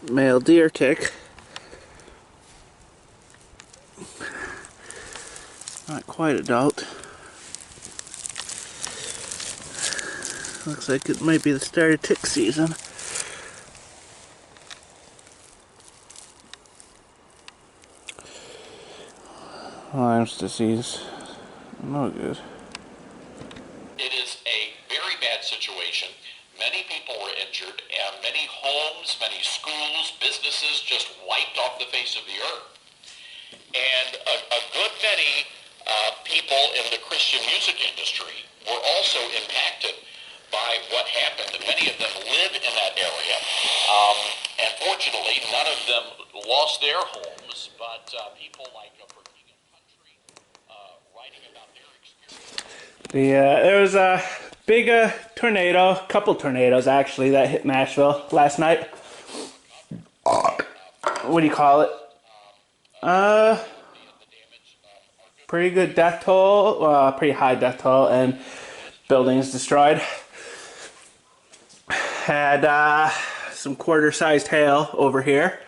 male deer tick. Not quite adult. Looks like it might be the start of tick season. Lyme's disease. No good. It is a very bad situation. Many people were injured, and many homes, many schools, businesses just wiped off the face of the earth. And a good many people in the Christian music industry were also impacted by what happened. And many of them live in that area. And fortunately, none of them lost their homes, but people like for King of Country writing about their experience. There was a big tornado, a couple tornadoes actually, that hit Nashville last night. What do you call it? Pretty good death toll, pretty high death toll, and buildings destroyed. Had some quarter-sized hail over here.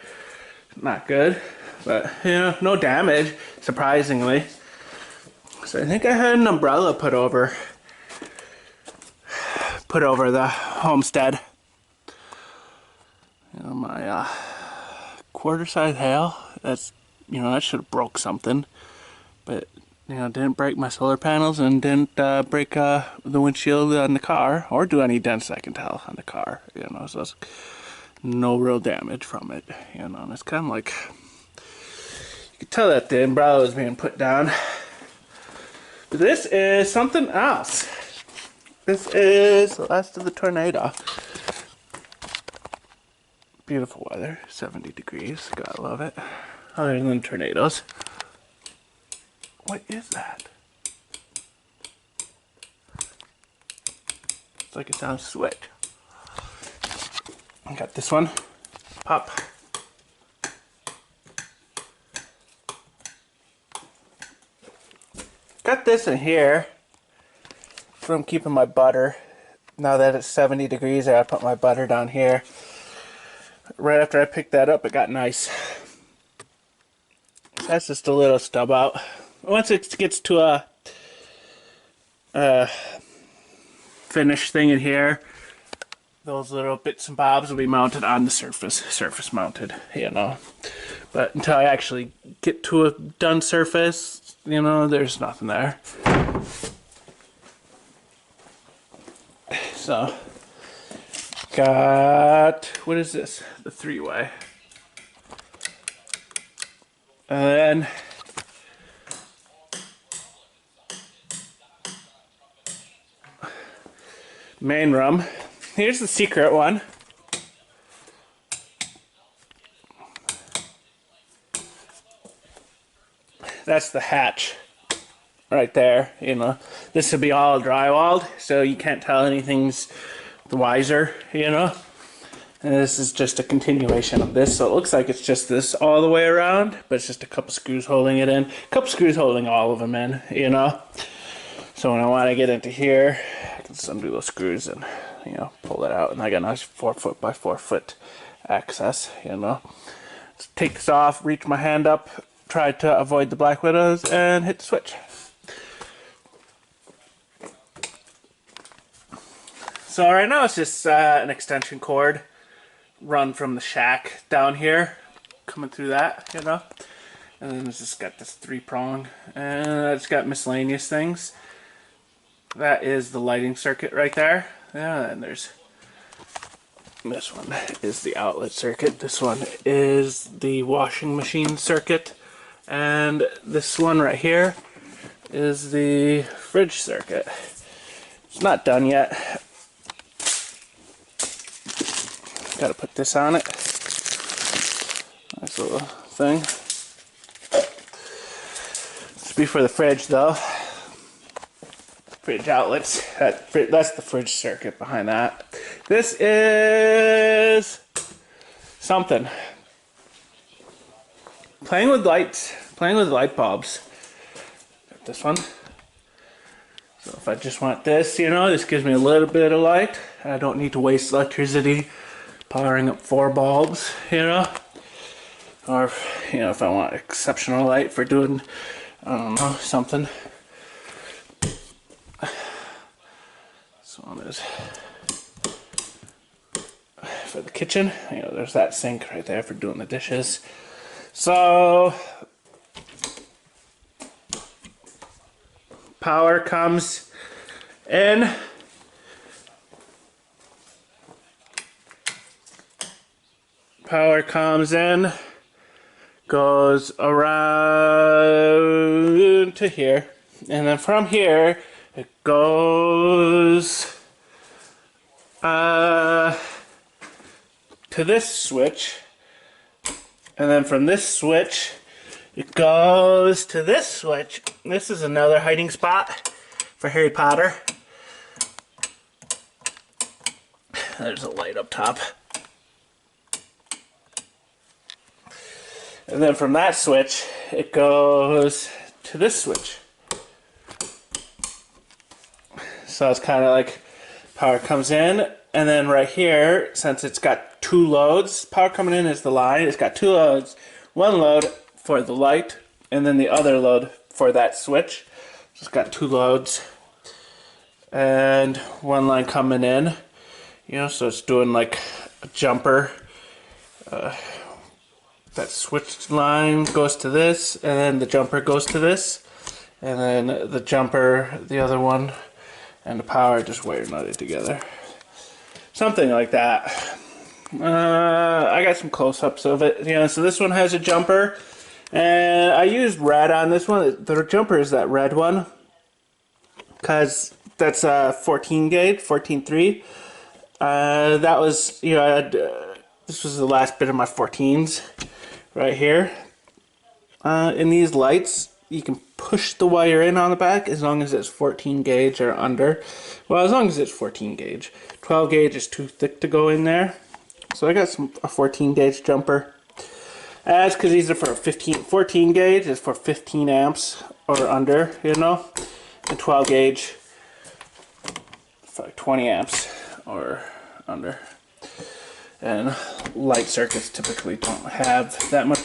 Not good, but you know, no damage, surprisingly. So I think I had an umbrella put over the homestead. You know, my quarter-sized hail. That's, you know, that should have broke something, but you know, didn't break my solar panels and didn't break the windshield on the car, or do any dents I can tell on the car. You know, so it's no real damage from it. You know, and it's kind of like you could tell that the umbrella was being put down. But this is something else. This is the last of the tornado. Beautiful weather, 70 degrees. Gotta love it. Other than tornadoes. What is that? It's like it's on a switch. I got this one. Pop. Got this in here from keeping my butter. Now that it's 70 degrees, I put my butter down here. Right after I picked that up, it got nice. That's just a little stub out. Once it gets to a finished thing in here, those little bits and bobs will be mounted on the surface mounted, you know. But until I actually get to a done surface, you know, there's nothing there. So, got, what is this? The 3-way. And then main room. Here's the secret one. That's the hatch right there. You know, this will be all drywalled, so you can't tell anything's the wiser, you know. And this is just a continuation of this, so it looks like it's just this all the way around, but it's just a couple screws holding it in. A couple screws holding all of them in, you know. So when I want to get into here, I can just undo those screws and, you know, pull that out. And I got a nice 4-foot by 4-foot access, you know. Let's take this off, reach my hand up, try to avoid the black widows, and hit the switch. So right now it's just an extension cord run from the shack down here, coming through that, you know. And then it's just got this 3-prong, and it's got miscellaneous things. That is the lighting circuit right there. Yeah, and there's this one is the outlet circuit. This one is the washing machine circuit, and this one right here is the fridge circuit. It's not done yet. Got to put this on it. Nice little thing. This will be for the fridge though. Fridge outlets. That's the fridge circuit behind that. This is something. Playing with lights. Playing with light bulbs. Got this one. So if I just want this, you know, this gives me a little bit of light. I don't need to waste electricity powering up 4 bulbs, you know, or you know, if I want exceptional light for doing, I don't know, something. This one is for the kitchen. You know, there's that sink right there for doing the dishes. So power comes in. Power comes in, goes around to here, and then from here it goes to this switch, and then from this switch it goes to this switch. This is another hiding spot for Harry Potter. There's a light up top. And then from that switch, it goes to this switch. So it's kind of like power comes in, and then right here, since it's got 2 loads, power coming in is the line, it's got 2 loads. One load for the light, and then the other load for that switch. So it's got 2 loads, and one line coming in. You know, so it's doing like a jumper. That switch line goes to this, and then the jumper goes to this, and then the jumper, the other one, and the power just wire nutted together. Something like that. I got some close-ups of it. You know, so this one has a jumper, and I used red on this one. The jumper is that red one, because that's a 14 gauge, 14.3. That was, you know, this was the last bit of my 14s. Right here, in these lights, you can push the wire in on the back as long as it's 14 gauge or under. Well, as long as it's 14 gauge. 12 gauge is too thick to go in there. So I got a 14 gauge jumper. That's because these are for 14 gauge is for 15 amps or under, you know. And 12 gauge for 20 amps or under. And light circuits typically don't have that much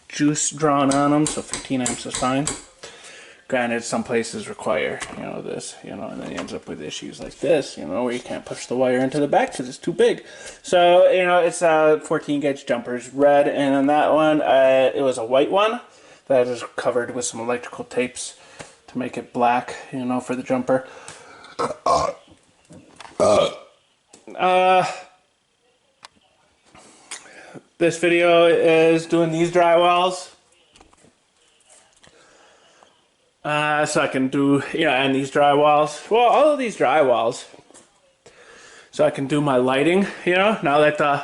juice drawn on them, so 15 amps is fine. Granted, some places require, you know, this, you know, and then you end up with issues like this, you know, where you can't push the wire into the back because it's too big. So, you know, it's 14 gauge jumpers, red, and on that one, it was a white one that is covered with some electrical tapes to make it black, you know, for the jumper. This video is doing these drywalls. So I can do, you know, and these drywalls. Well, all of these drywalls. So I can do my lighting, you know, now that the,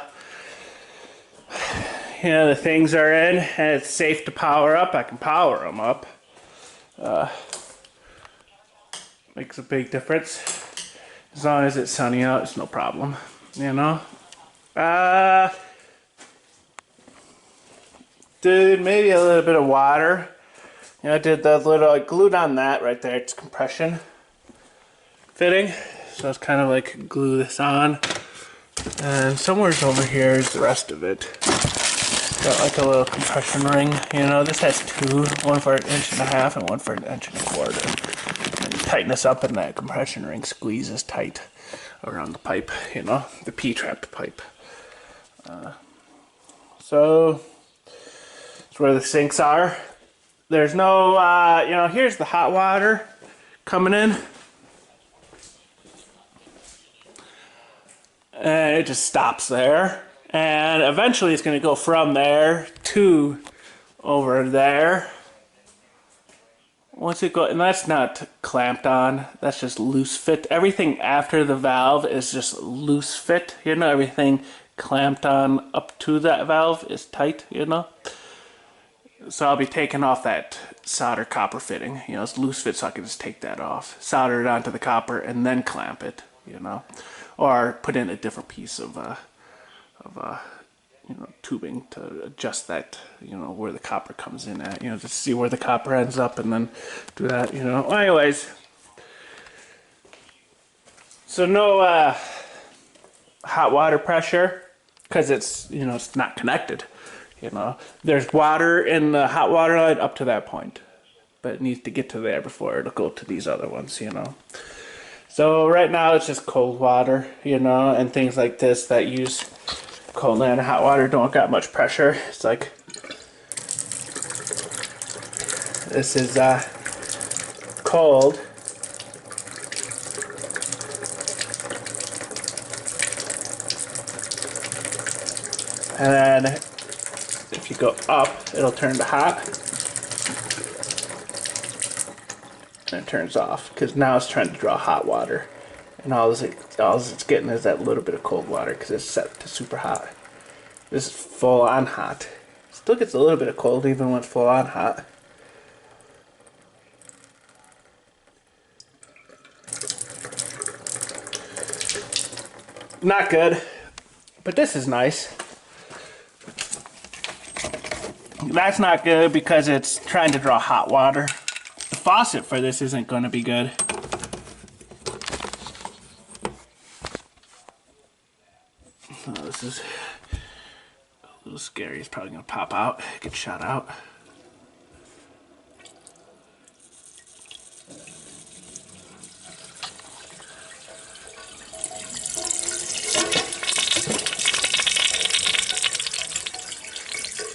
you know, the things are in and it's safe to power up, I can power them up. Makes a big difference. As long as it's sunny out, it's no problem, you know. Did maybe a little bit of water. You know, I did the little, I glued on that right there. It's compression fitting. So it's kind of like glue this on. And somewhere over here is the rest of it. Got like a little compression ring. You know, this has 2, one for 1.5 inches and one for 1.25 inches. And you tighten this up and that compression ring squeezes tight around the pipe, you know, the P-trap pipe. So that's where the sinks are. There's no, you know, here's the hot water coming in. And it just stops there. And eventually it's going to go from there to over there. Once it goes, and that's not clamped on, that's just loose fit. Everything after the valve is just loose fit, you know, everything clamped on up to that valve is tight, you know. So I'll be taking off that solder copper fitting, you know, it's loose fit, so I can just take that off, solder it onto the copper, and then clamp it, you know, or put in a different piece of you know, tubing to adjust that, you know, where the copper comes in at, you know, to see where the copper ends up, and then do that, you know. Well, anyways, so no hot water pressure because it's, you know, it's not connected. You know, there's water in the hot water line up to that point, but it needs to get to there before it'll go to these other ones, you know. So right now it's just cold water, you know, and things like this that use cold and hot water don't got much pressure. It's like, this is cold. And then if you go up, it'll turn to hot. And it turns off, because now it's trying to draw hot water. And all it's getting is that little bit of cold water, because it's set to super hot. This is full on hot. Still gets a little bit of cold even when it's full on hot. Not good, but this is nice. That's not good because it's trying to draw hot water. The faucet for this isn't going to be good. Oh, this is a little scary. It's probably going to pop out, get shot out.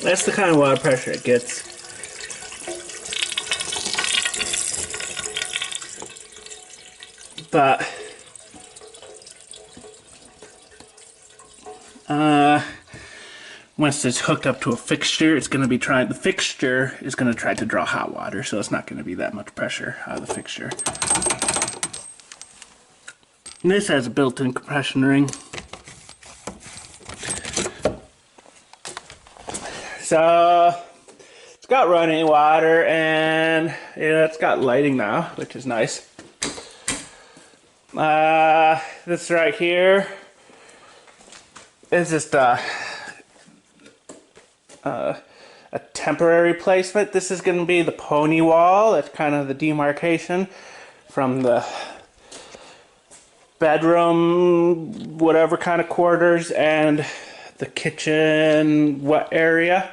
That's the kind of water pressure it gets. But once it's hooked up to a fixture, it's going to be the fixture is going to try to draw hot water, so it's not going to be that much pressure out of the fixture. And this has a built-in compression ring. So it's got running water, and it's got lighting now, which is nice. This right here is just a temporary placement. This is going to be the pony wall. That's kind of the demarcation from the bedroom, whatever kind of quarters, and the kitchen area.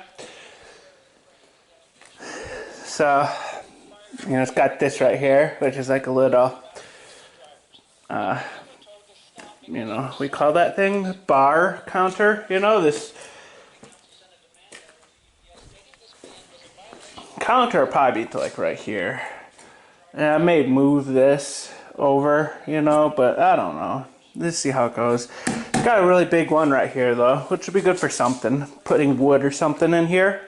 So, it's got this right here, which is like a little, we call that thing bar counter. This counter will probably be like right here. And I may move this over, but I don't know. Let's see how it goes. It's got a really big one right here though, which would be good for something. Putting wood or something in here.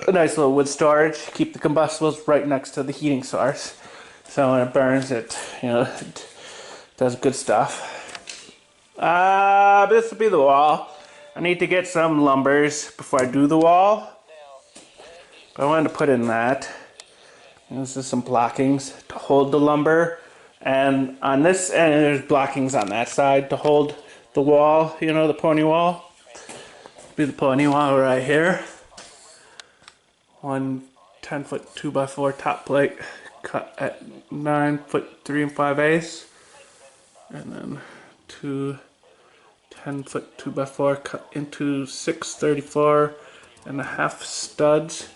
A nice little wood storage. Keep the combustibles right next to the heating source. So when it burns, it does good stuff. This will be the wall. I need to get some lumbers before I do the wall. But I wanted to put in that. This is some blockings to hold the lumber. And on this end, there's blockings on that side to hold the wall, the pony wall. Be the pony wall right here. One 10-foot 2x4 top plate cut at 9 foot 3 5/8, and then two 10-foot 2x4 cut into 6 34.5 studs.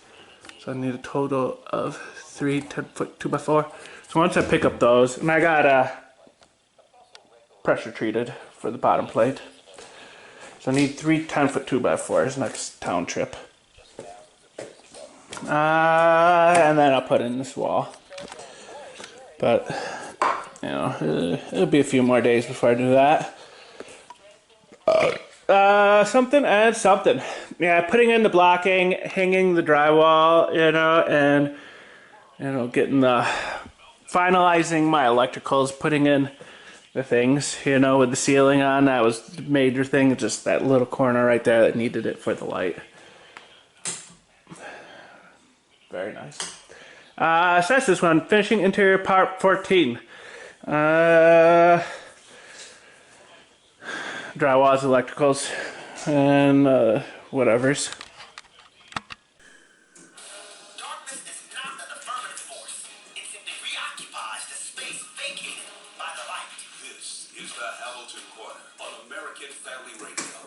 So I need a total of 3 10-foot 2x4. So once I pick up those, and I got pressure treated for the bottom plate. So I need 3 10-foot 2x4s next town trip. And then I'll put in this wall. But, it'll be a few more days before I do that. Something and something. Yeah, putting in the blocking, hanging the drywall, and, getting finalizing my electricals, putting in the things, with the ceiling on. That was the major thing, just that little corner right there that needed it for the light. Very nice. So that's this one. Finishing interior part 14. Drywalls, electricals, and whatevers. Darkness is not an affirmative force. It simply reoccupies the space vacated by the light. This is the Hamilton Corner on American Family Radio.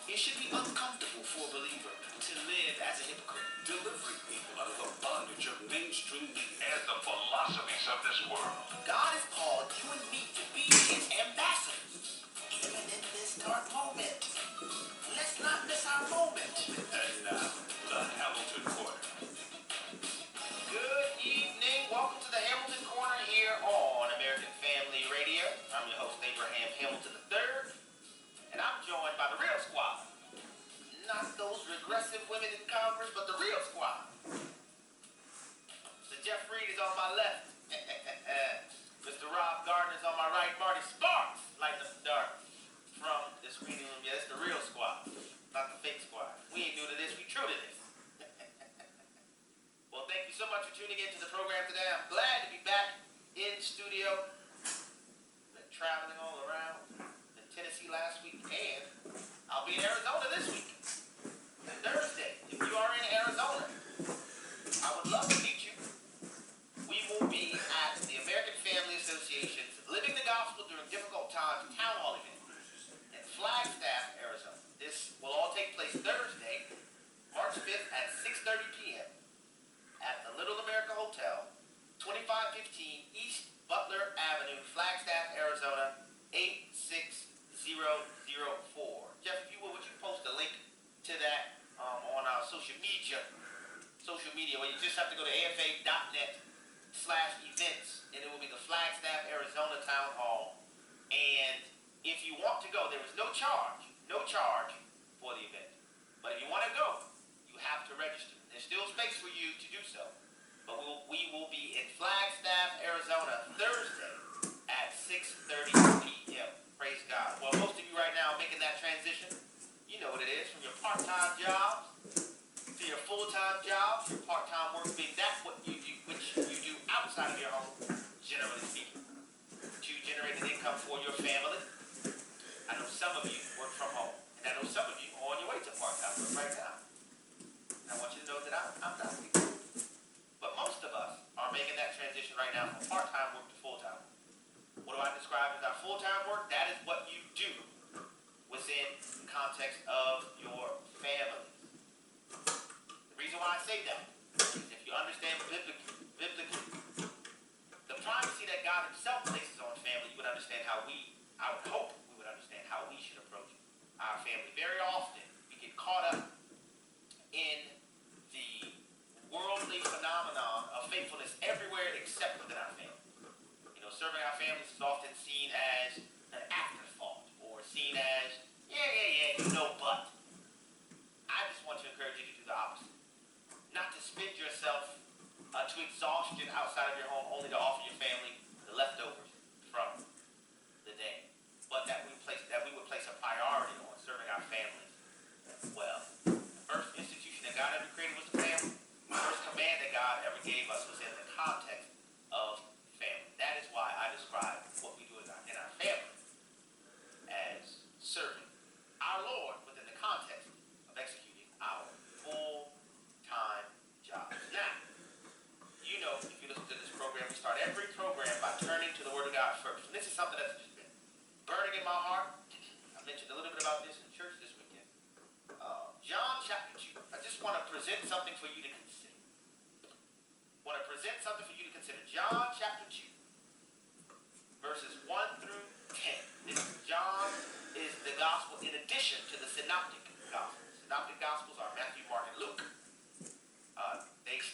It should be uncomfortable for a believer to live as a hypocrite, delivering people out of the bondage of mainstream media and the philosophies of this world. God has called you and me to be his ambassadors, even in this dark moment. Let's not miss our moment. And now, the Hamilton Corner. Good evening. Welcome to the Hamilton Corner here on American Family Radio. I'm your host, Abraham Hamilton III, and I'm joined by the real squad. Not those regressive women in Congress, but the real squad. Mr. Jeff Reed is on my left. Mr. Rob Gardner is on my right. Marty Sparks lighting up the dark from the screening room. Yeah, it's the real squad, not the fake squad. We ain't new to this, we true to this. Well, thank you so much for tuning in to the program today. I'm glad to be back in studio. Been traveling all around in Tennessee last week, and I'll be in Arizona this week. Thursday. If you are in Arizona, I would love to meet you. We will be at the American Family Association's Living the Gospel During Difficult Times Town Hall event in Flagstaff, Arizona. This will all take place Thursday, March 5th at 6:30 p.m. at the Little America Hotel, 2515 East Butler Avenue, Flagstaff, Arizona, 86004. Jeff, if you would you post a link to that on our social media, where you just have to go to afa.net/events, and it will be the Flagstaff, Arizona Town Hall. And if you want to go, there is no charge for the event. But if you want to go, you have to register. There's still space for you to do so. But we will be in Flagstaff, Arizona, Thursday at 6:30 p.m. Praise God. Well, most of you right now are making that transition. You know what it is, from your part-time jobs to your full-time jobs, your part-time work being that what you do, which you do outside of your home, generally speaking, to generate an income for your family. I know some of you work from home, and I know some of you are on your way to part-time work right now. And I want you to know that I'm not people. But most of us are making that transition right now from part-time work to full-time. What do I describe as our full-time work? That is what you do within the context of your family. The reason why I say that is if you understand biblically, the primacy that God himself places on family, you would understand I would hope we would understand how we should approach our family. Very often, we get caught up in the worldly phenomenon of faithfulness everywhere except within our family. You know, serving our families is often seen as an afterthought, or seen as but I just want to encourage you to do the opposite. Not to spend yourself to exhaustion outside of your home, only to offer your family the leftovers from the day. But that we would place a priority on serving our families well. The first institution that God ever created was the family. The first command that God ever gave us was in the context of family. That is why I describe what we do in our family as serving our Lord within the context of executing our full-time jobs. Now, you know, if you listen to this program, we start every program by turning to the Word of God first. And this is something that's just been burning in my heart. I mentioned a little bit about this in church this weekend. John chapter 2. I just want to present something for you to consider. John chapter 2, verses 1 through 10. John is the gospel in addition to the synoptic gospels. Synoptic gospels are Matthew, Mark, and Luke.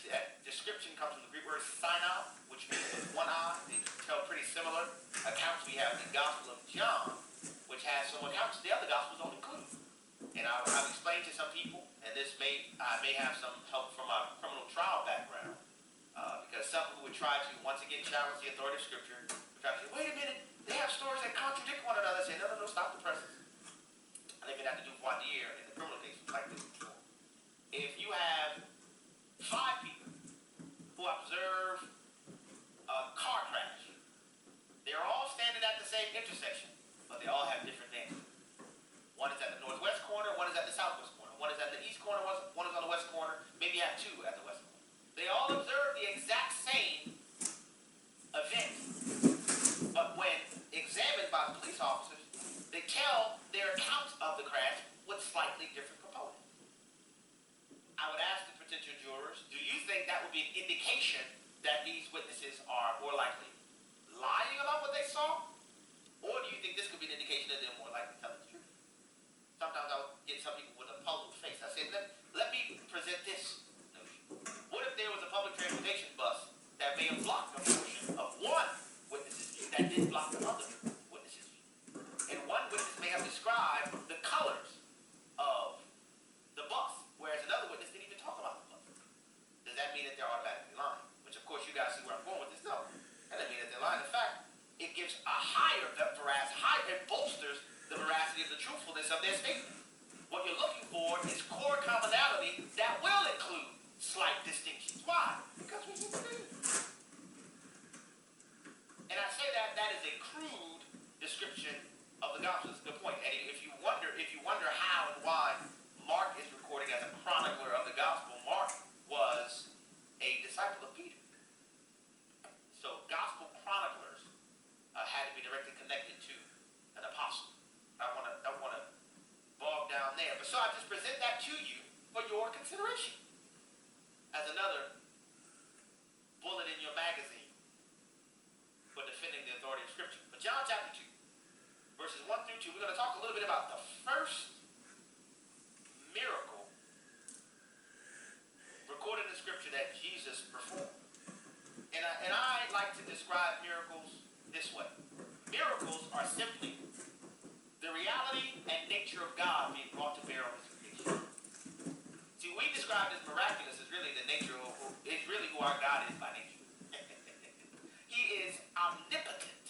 That description comes from the Greek word synop, which means with one eye. They tell pretty similar accounts. We have the Gospel of John, which has some accounts the other gospels don't include. And I've explained to some people, and I may have some help from my criminal trial background, because some who would try to once again challenge the authority of Scripture, would try to say, wait a minute, they have stories that contradict one another. Say, no, stop the presses. I think we'd have to do voir dire in the criminal cases like this before. If you have 5 people who observe a car crash, they're all standing at the same intersection, but they all have different angles. One is at the northwest corner, one is at the southwest corner, one is at the east corner, one is on the west corner, maybe you have 2 at the west corner. They all observe the exact same event, but when examined they tell their accounts of the crash with slightly different components. I would ask the potential jurors, do you think that would be an indication that these witnesses are more likely lying about what they saw? Or do you think this could be an indication that they're more likely telling the truth? Sometimes I'll get some people with a puzzled face. I say, let me present this notion. What if there was a public transportation bus that may have blocked a portion of one witness's view that didn't block the other witness's view? And one witness may have described the colors of the bus, whereas another witness didn't even talk about the bus. Does that mean that they're automatically lying? Which, of course, you guys see where I'm going with this. No, that doesn't mean that they're lying. In fact, it gives a higher veracity, it bolsters the veracity of the truthfulness of their statement. What you're looking for is core commonality that will include slight distinctions. Why? Because we're human beings. And I say that is a crude description of the gospel. That's a good point. And if you wonder how and why Mark is recording as a chronicler of the gospel, Mark was a disciple of Peter. So gospel chroniclers had to be directly connected to an apostle. I don't want to bog down there. But so I just present that to you for your consideration as another bullet in your magazine for defending the authority of Scripture. But John chapter 2, verses 1 through 2, we're going to talk a little bit about the first miracle recorded in Scripture that Jesus performed. And I like to describe miracles this way. Miracles are simply the reality and nature of God being brought to bear on His creation. See, we describe as miraculous as really the nature of, it's really who our God is by nature. He is omnipotent,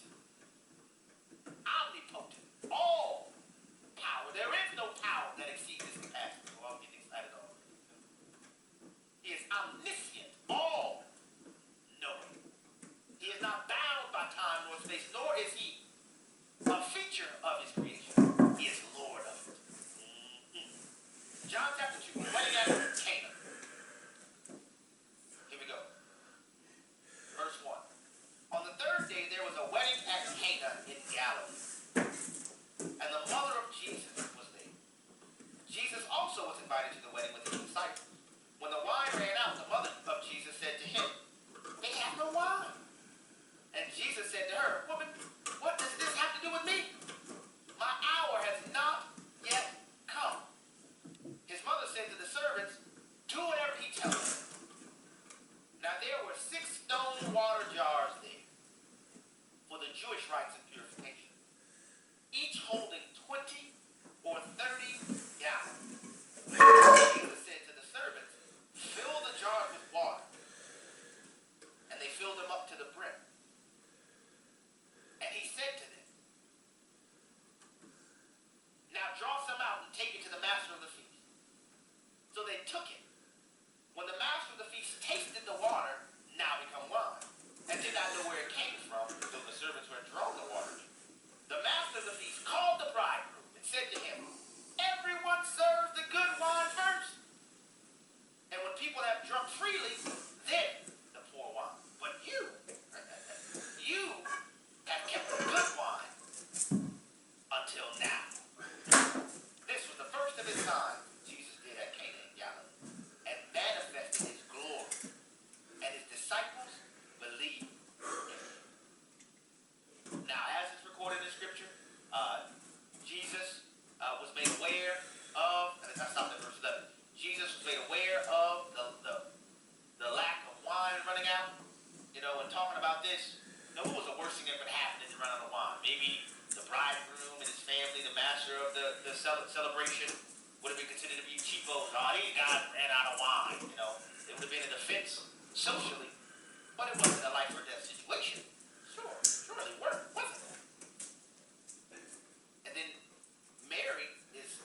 omnipotent, all power. There is no power that exceeds His capacity. Well, I'm getting excited all over. He is omniscient, all knowing. He is not bound by time nor space, nor is He a feature of His creation. He is Lord of it. John chapter 2, wedding at Cana. Here we go. Verse 1. On the third day there was a wedding at Cana in Galilee, and the mother of Jesus was there. Jesus also was invited to the wedding with His disciples. When the wine ran out, the mother of Jesus said to Him, "They have no wine." And Jesus said to her, "Woman, what does this have to do with me? My hour has not yet come." His mother said to the servants, "Do whatever he tells you." Now there were 6 stone water jars there for the Jewish rites of purification, each holding 20 or 30 gallons. Jesus said to the servants, "Fill the jars with water." And they filled them up to the brim. And He said to them, "Now draw some out and take it to the master of the feast." So they took it. When the master of the feast tasted the water, now become wine, and did not know where it came from, though the servants were drawn the water, the master of the feast called the bridegroom and said to him, "Everyone serves the good wine first, and when people have drunk freely, then the poor wine. But you have kept the good wine until now." This was the first of its kind Jesus did at Cana in Galilee, and manifested His glory, and His disciples believed in Him. Now, as it's recorded in Scripture, Jesus was made aware of, and I stopped at verse 11. Jesus was made aware of the lack of wine running out. And talking about this, what was the worst thing that could happen is to run out of wine? Maybe the bridegroom and his family, the master of the celebration, would have been considered to be cheapos. Oh, these guys ran out of wine. It would have been an offense socially, but it wasn't a life or death situation. Surely wasn't it? And then Mary is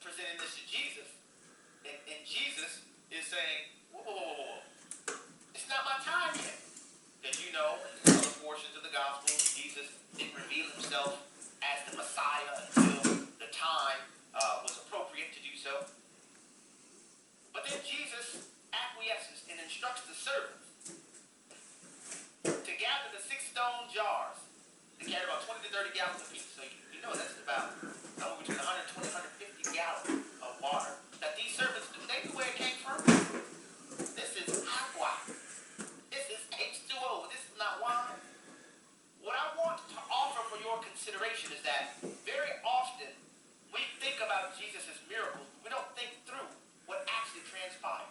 presenting this to Jesus, and Jesus is saying, whoa. It's not my time yet. Because in other portions of the gospel, Jesus didn't reveal Himself as the Messiah until the time was appropriate to do so. But then Jesus acquiesces and instructs the servants to gather the 6 stone jars. They carry about 20 to 30 gallons apiece. So you know that's about somewhere between 120 and 150 gallons of water that these servants do. They knew where it came from. This is aqua. This is H2O. This is not wine. What I want to offer for your consideration is that very often we think about Jesus' miracles. We don't think through what actually transpired.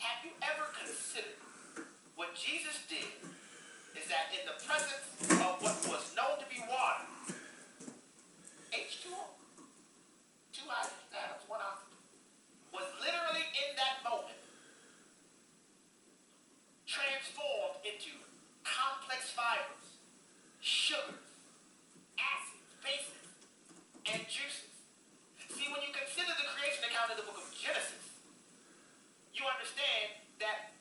Have you ever considered what Jesus did is that in the presence of what was known to be water, H2O, two atoms, one oxygen, was literally in that moment transformed into complex fibers, sugars, acids, bases, and juices. See, when you consider the creation account in the book of Genesis, you understand that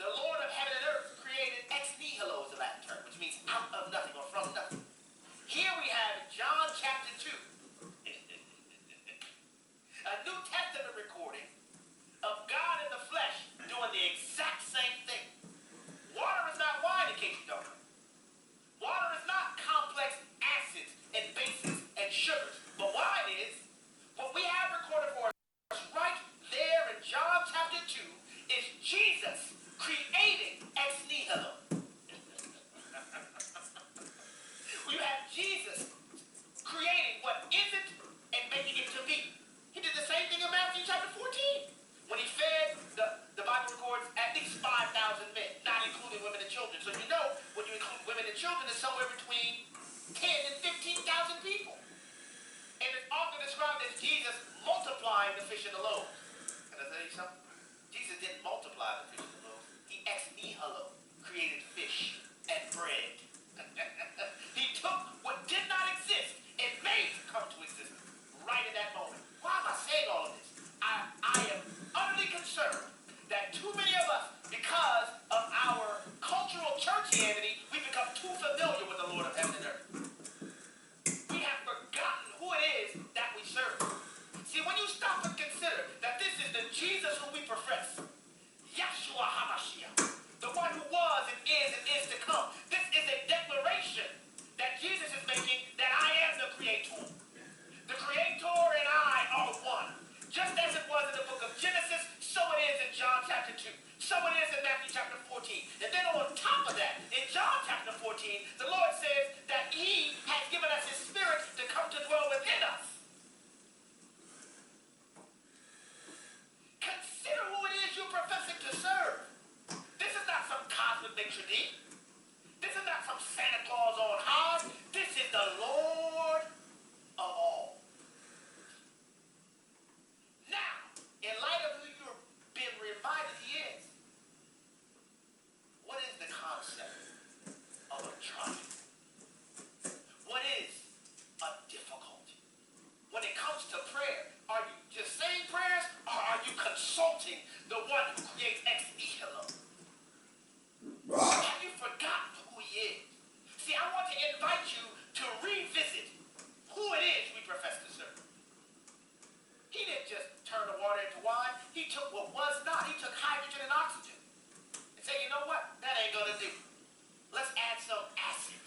the Lord of heaven and earth created ex nihilo is the Latin term, which means out of nothing or from nothing. Here we have in John chapter 2, a New Testament recording of God in the flesh doing the exact same thing. Water is not wine, in case you don't know. Water is not complex acids and bases and sugars. But wine is. What we have recorded for us right there in John chapter 2 is Jesus creating ex nihilo. You have Jesus creating what isn't and making it to be. He did the same thing in Matthew chapter 14 when he fed the Bible records at least 5,000 men, not including women and children. So you know when you include women and children, it's somewhere between 10 and 15,000 people. And it's often described as Jesus multiplying the fish and the loaves. Can I tell you something? Jesus didn't multiply the fish and the loaves. He ex nihilo created fish and bread. He took what did not exist and made it come to existence right in that moment. Why am I saying all of this? I am utterly concerned that too many of us, because of our cultural churchianity, we become too familiar with the Lord of heaven and earth. We have forgotten who it is that we serve. See, when you stop and consider that this is the Jesus who we profess, Yeshua HaMashiach, the one who was and is to come. This is a declaration that Jesus is making that I am the Creator. The Creator and I are one. Just as it was in the book of Genesis, so it is in John chapter 2. So it is in Matthew chapter 14. And then on top of that, in John chapter 14, the Lord says that He has given us His Spirit to come to dwell within us. Consider who it is you're professing to serve. This is not some cosmic maitre d'. This is not some Santa Claus on high. This is the Lord of all. Now, in light of who you've been reminded He is, what is the concept of a triumph? What is a difficulty? When it comes to prayer, are you just saying prayers, or are you consulting the one who creates ex nihilo? Have you forgotten who He is? See, I want to invite you to revisit who it is we profess to serve. He didn't just turn the water into wine. He took what was not. He took hydrogen and oxygen and said, you know what? That ain't gonna do. Let's add some acid.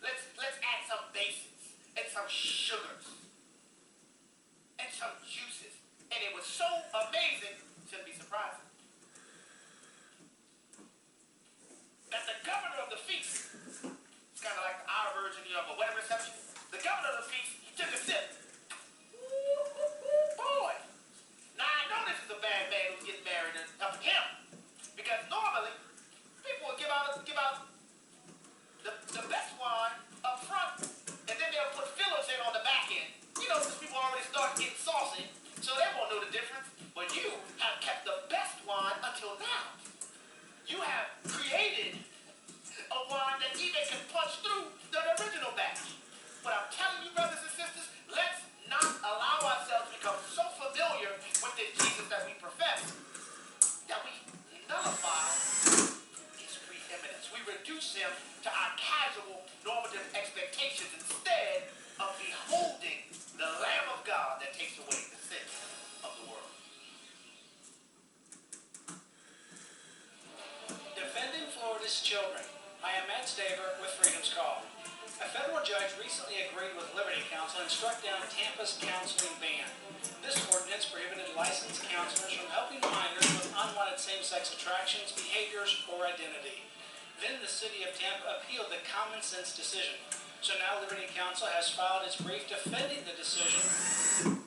Let's add some bases and some sugars and some juices. And it was so amazing, shouldn't be surprising, that the governor of the feast, it's kind of like our version of a wedding reception. The governor of the feast, he took a sip. Boy. Now I know this is a bad man who's getting married up to him. Because normally, people would give out the best wine up front, and then they'll put fillers in on the back end. You know, since people already start getting saucy, so they won't know the difference. But you have kept the best wine until now. You have created a wine that even can punch through the original batch. But I'm telling you, brothers and sisters, let's Council and struck down Tampa's counseling ban. This ordinance prohibited licensed counselors from helping minors with unwanted same-sex attractions, behaviors, or identity. Then the city of Tampa appealed the common sense decision. So now Liberty Council has filed its brief defending the decision.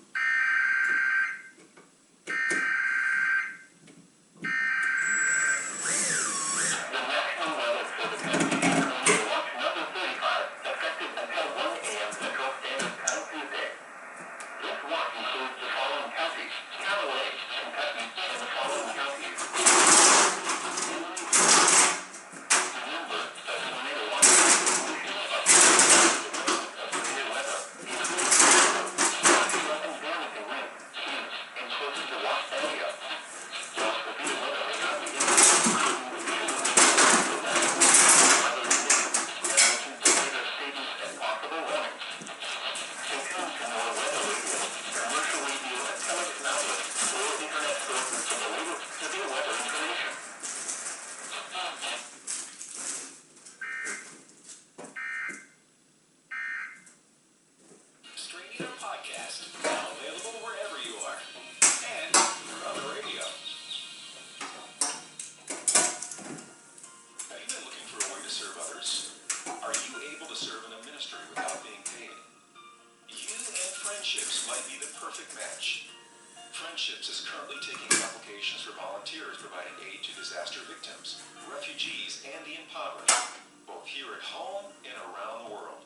Friendships is currently taking applications for volunteers providing aid to disaster victims, refugees, and the impoverished, both here at home and around the world.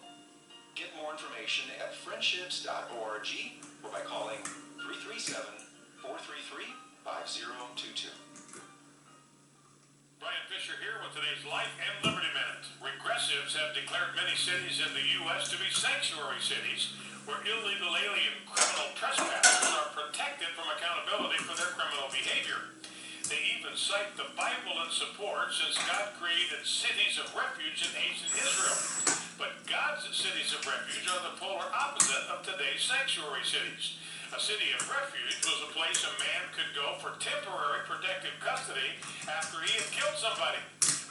Get more information at friendships.org or by calling 337-433-5022. Brian Fisher here with today's Life and Liberty Minute. Regressives have declared many cities in the U.S. to be sanctuary cities where illegal alien criminal trespassers are protected from accountability for their criminal behavior. They even cite the Bible in support since God created cities of refuge in ancient Israel. But God's cities of refuge are the polar opposite of today's sanctuary cities. A city of refuge was a place a man could go for temporary protective custody after he had killed somebody.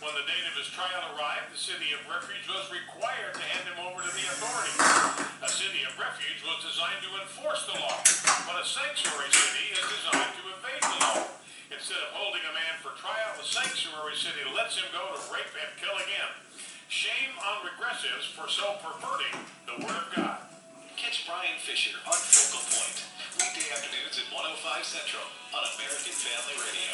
When the date of his trial arrived, the city of refuge was required to hand him over to the authorities. A city of refuge was designed to enforce the law, but a sanctuary city is designed to evade the law. Instead of holding a man for trial, the sanctuary city lets him go to rape and kill again. Shame on regressives for so perverting the Word of God. Catch Brian Fisher on Focal Point, weekday afternoons at 105 Central on American Family Radio.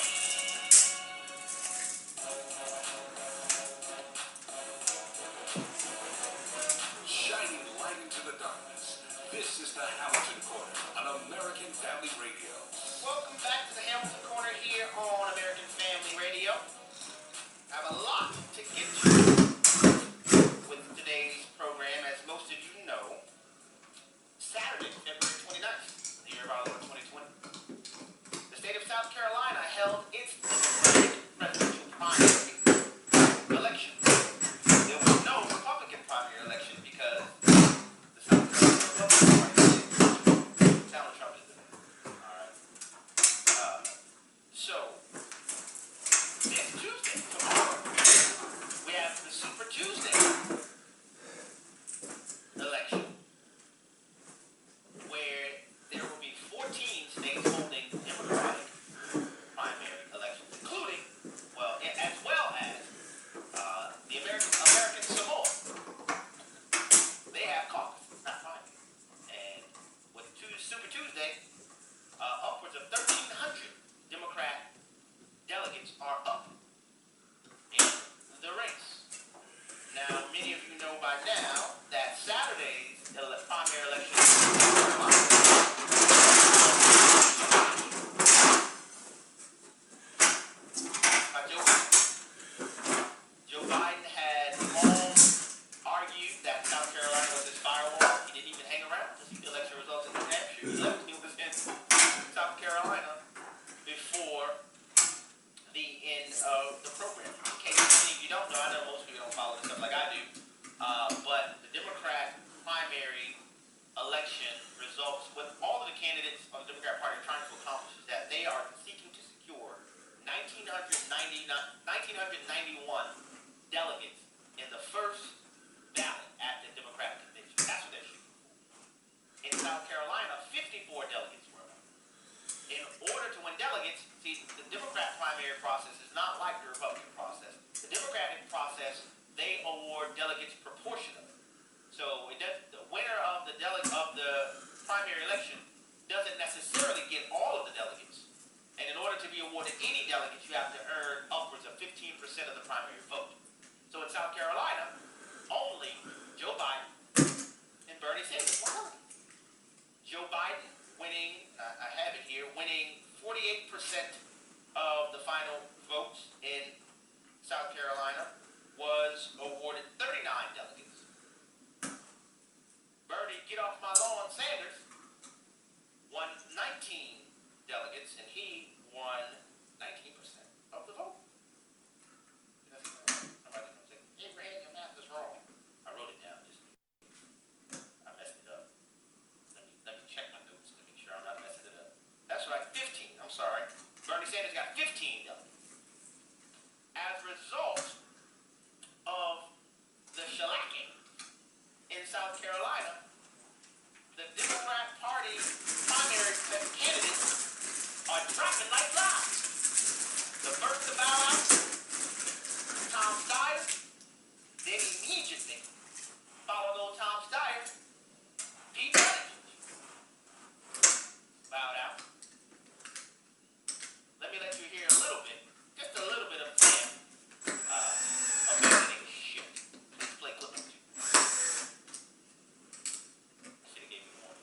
Shining light into the darkness. This is the Hamilton Corner on American Family Radio. Welcome back to the Hamilton Corner here on American Family Radio. I have a lot to get to with today's program. As most of you know, Saturday, February 29th, the year of our Lord 2020, the state of South Carolina held its presidential primary election. There was no Republican primary election because the South Carolina Republican Party did. Donald Trump is there. All right. So, next Tuesday, tomorrow, get off my lawn, Sanders, won 19 delegates, and he won 19% of the vote. Somebody's gonna say, "Hey, Brad, your math is wrong." I wrote it down. I messed it up. Let me check my notes to make sure I'm not messing it up. That's right, 15. I'm sorry. Bernie Sanders got 15 delegates. As a result of the shellacking in South Carolina, the Democrat Party primary candidates are dropping like flies. The first to bow out, Tom Steyer, then immediately following old Tom Steyer, Pete Buttigieg bowed out. Let me let you hear a little bit, just a little bit of him abandoning shit. Let's play clip number 2. Should have gave you more.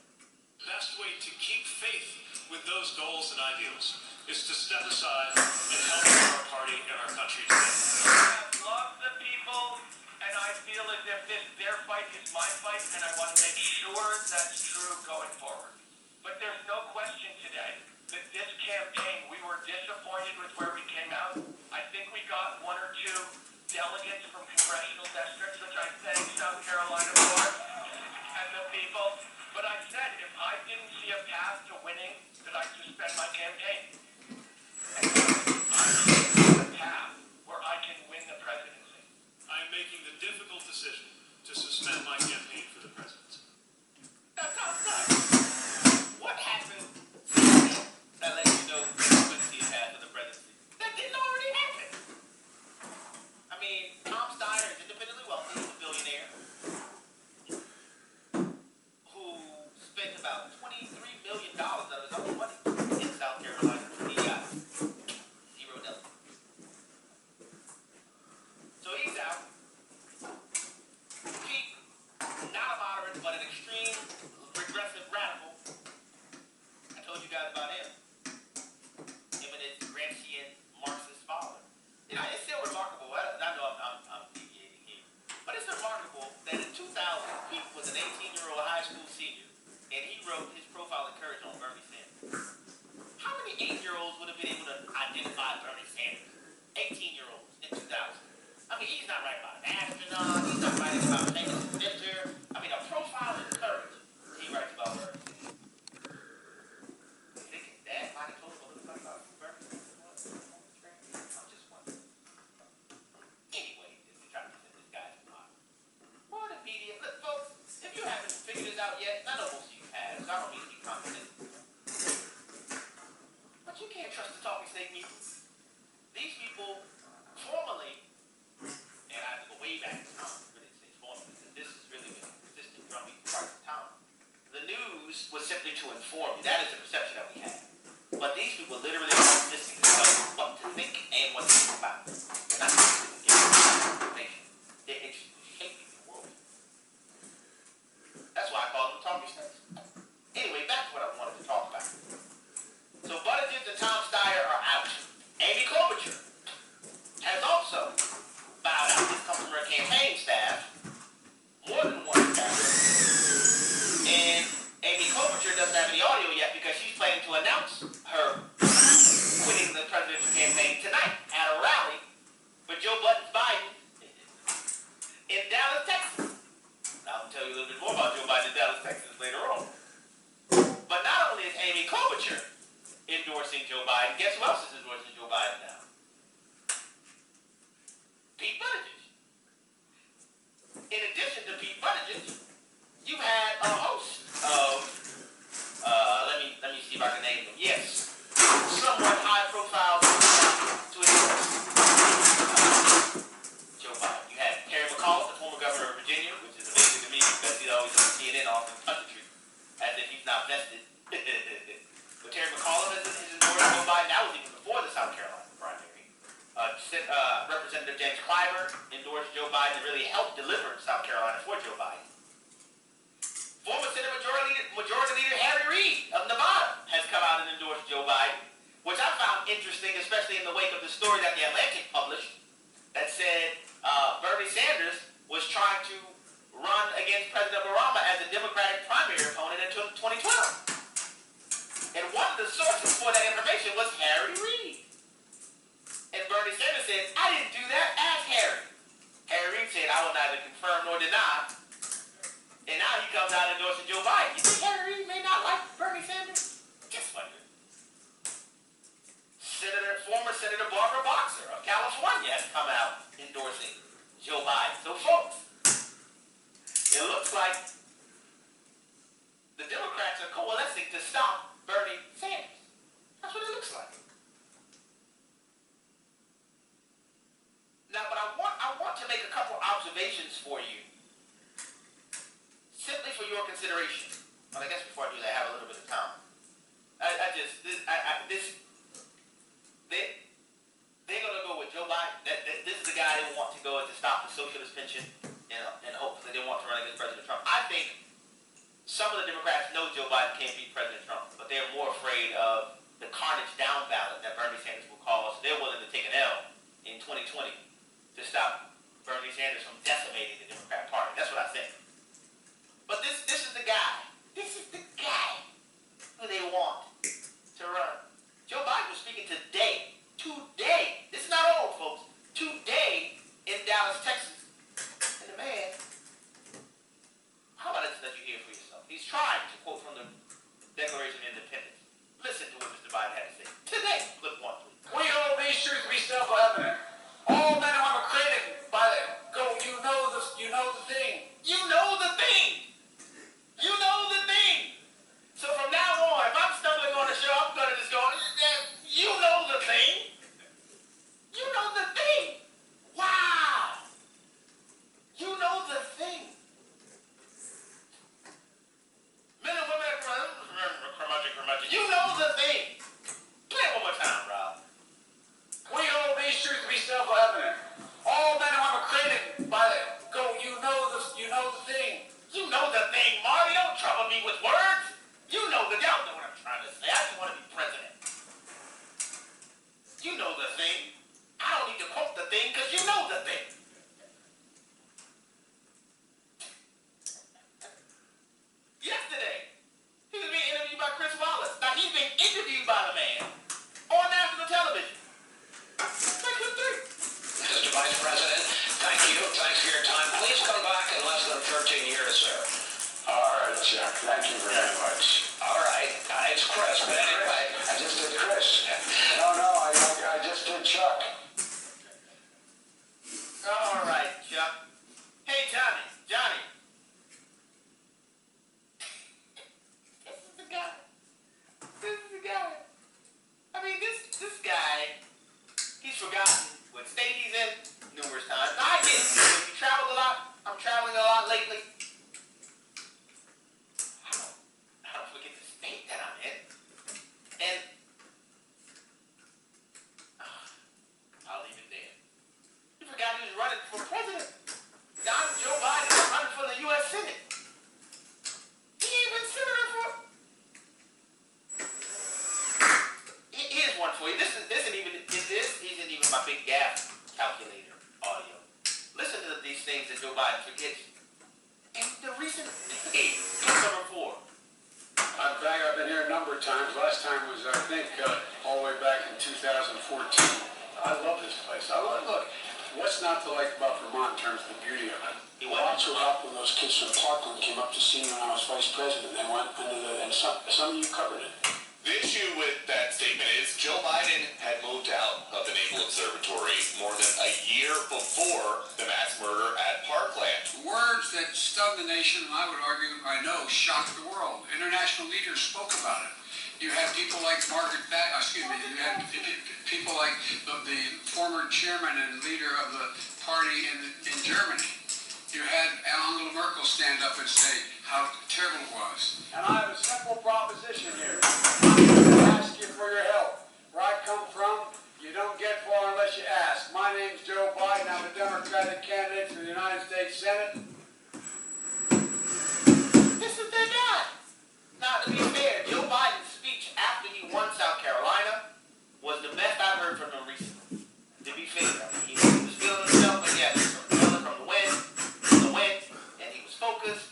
The best way to keep faith with those goals and ideals is to step aside and help our party and our country today. I love the people, and I feel as if their fight is my fight, and I want to make sure that's true going forward. But there's no question today that this campaign, we were disappointed with where we came out. I think we got 1 or 2 delegates from congressional districts, which I thank South Carolina for, and the people. But I said if I didn't see a path to winning, that I'd suspend my campaign. And I see a path where I can win the presidency. I'm making the difficult decision to suspend my campaign for the presidency. That sounds nice. What happened that let you know you couldn't see a path to the presidency? That didn't already happen. I mean, Tom Steyer is independently wealthy, he's a billionaire, who spent about $23 million out of his own money in South Carolina. He got 0 delegates. So he's out. Pete, not a moderate, but an extreme, regressive radical. I told you guys about him. Him and his Gramscian Marxist father. You know, it's still remarkable. I know I'm deviating here. But it's remarkable that in 2000, Pete was an 18-year-old high school senior, and he wrote his profile of courage on Bernie Sanders. How many 8-year-olds would have been able to identify Bernie Sanders? 18-year-olds in 2000. I mean, he's not writing about an astronaut. He's not writing about a famous inventor. I mean, a profile of courage. He writes about Bernie Sanders. You think his dad might have told him a little bit about Bernie Sanders? I'm just wondering. Anyway, we try to present this guy's model. Or the media. Look, folks, if you haven't figured this out yet, I know most of you have, so I don't need to be confident. But you can't trust the talking snake people. These people formally, and I have to go way back in time to really say formally, because this has really been consistent drumbeat for quite some time. The news was simply to inform you. That is the perception that we have. But these people literally are listening to tell you what to think and what to think about. They're not interested in giving you information. They're interested in shaping the world. That's why I call them talking snakes. Anyway, back to what I wanted to talk about. So Buttigieg and Tom Steyer are out. Amy Klobuchar has also bowed out. This comes from her campaign staff. More than one staff. And Amy Klobuchar doesn't have any audio yet because she's planning to announce her quitting the presidential campaign tonight at a rally for Joe Biden in Dallas, Texas. I'll tell you a little bit more about Joe Biden in Dallas, Texas later on. But not only is Amy Klobuchar endorsing Joe Biden, guess who else is endorsing Joe Biden now? Pete Buttigieg. In addition to Pete Buttigieg, you had a host of, let me see if I can name them. Yes, somewhat high-profile to endorse Joe Biden. You had Terry McAuliffe, the former governor of Virginia, which is amazing to me because he's always on CNN offering country as if he's not vested. But Terry McAuliffe is endorsing Joe Biden. That was even before the South Carolina primary. Representative James Clyburn endorsed Joe Biden and really helped deliver South Carolina for Joe Biden. Former Senate Majority Leader Harry Reid of Nevada has come out and endorsed Joe Biden, which I found interesting, especially in the wake of the story that The Atlantic published that said Bernie Sanders was trying to run against President Obama as the Democratic primary opponent in 2012. And one of the sources for that information was Harry Reid. And Bernie Sanders said, I didn't do that, ask Harry. Harry Reid said, I will neither confirm nor deny. And now he comes out endorsing Joe Biden. You think Harry Reid may not like Bernie Sanders? Just wonder. Former Senator Barbara Boxer of California has come out endorsing Joe Biden. So folks, it looks like the Democrats are coalescing to stop Bernie Sanders. That's what it looks like. Now, but I want to make a couple observations for you, simply for your consideration. But I guess before I do that, I have a little bit of time. They're going to go with Joe Biden. This is the guy they want to go to stop the socialist pension, and hopefully they want to run against President Trump. I think some of the Democrats know Joe Biden can't beat President Trump, but they're more afraid of the carnage down ballot that Bernie Sanders will cause. So they're willing to take an L in 2020 to stop Bernie Sanders from decimating the Democrat Party. That's what I think. But this is the guy. This is the guy who they want to run. Joe Biden was speaking today. This is not old, folks. Today in Dallas, Texas. And the man, how about I just let you hear for yourself? He's trying to quote from the Declaration of Independence. Listen to what Mr. Biden had to say. Today, clip one, please. We hold these truths to be self-evident. All men and women are created by the you know the thing. You know the thing. You know the thing. So from now on, if I'm stumbling on the show, I'm going to just go, you know the thing. You know the thing. Wow. You know the thing. Men and women are curmudgeon. You know the thing. Play it one more time, Rob. We hold these truths to be self-evident. All men and women are created by the you know the thing. You know the thing, Marty. Don't trouble me with words. You know y'all know what I'm trying to say. I just want to be president. You know the thing. I don't need to quote the thing because you know the thing. Yesterday, he was being interviewed by Chris Wallace. Now he's being interviewed by the man on national television. Like who's three? Mr. Vice President, thank you. Thanks for your time. Please come back in less than 13 years, sir. All right, Chuck. Thank you very much. All right. It's Chris, but anyway. I just did Chris. No, I just did Chuck. All right, Chuck. Hey, Johnny. This is the guy. I mean, this guy, he's forgotten what state he's in numerous times. Now, I get it. If you travel a lot, I'm traveling a lot lately. I don't forget the state that I'm in. And I'll leave it there. You forgot he was running for president. Now Joe Biden is running for the U.S. Senate. He ain't been senator for. Here's one for you. This isn't even my big gap calculator audio. Listen to these things that Joe Biden forgets. In the recent decade, number 4. In fact, I've been here a number of times. Last time was, I think, all the way back in 2014. I love this place. Look, what's not to like about Vermont in terms of the beauty of it? Lots of help when those kids from Parkland came up to see me when I was vice president. They went under and some of you covered it. The issue with that statement is Joe Biden had moved out of the Naval Observatory more than a year before the mass murder at Parkland. Words that stunned the nation, and I would argue, I know, shocked the world. International leaders spoke about it. You had people like you had people like the former chairman and leader of the party in Germany. You had Angela Merkel stand up and say how terrible it was. And I have a simple proposition here. I'm going to ask you for your help. Where I come from, you don't get far unless you ask. My name's Joe Biden. I'm a Democratic candidate for the United States Senate. This is their guy. Now, to be fair, Joe Biden's speech after he won South Carolina was the best I've heard from him recently. To be fair, he was feeling himself, but yeah, he was feeling from the wind, and he was focused.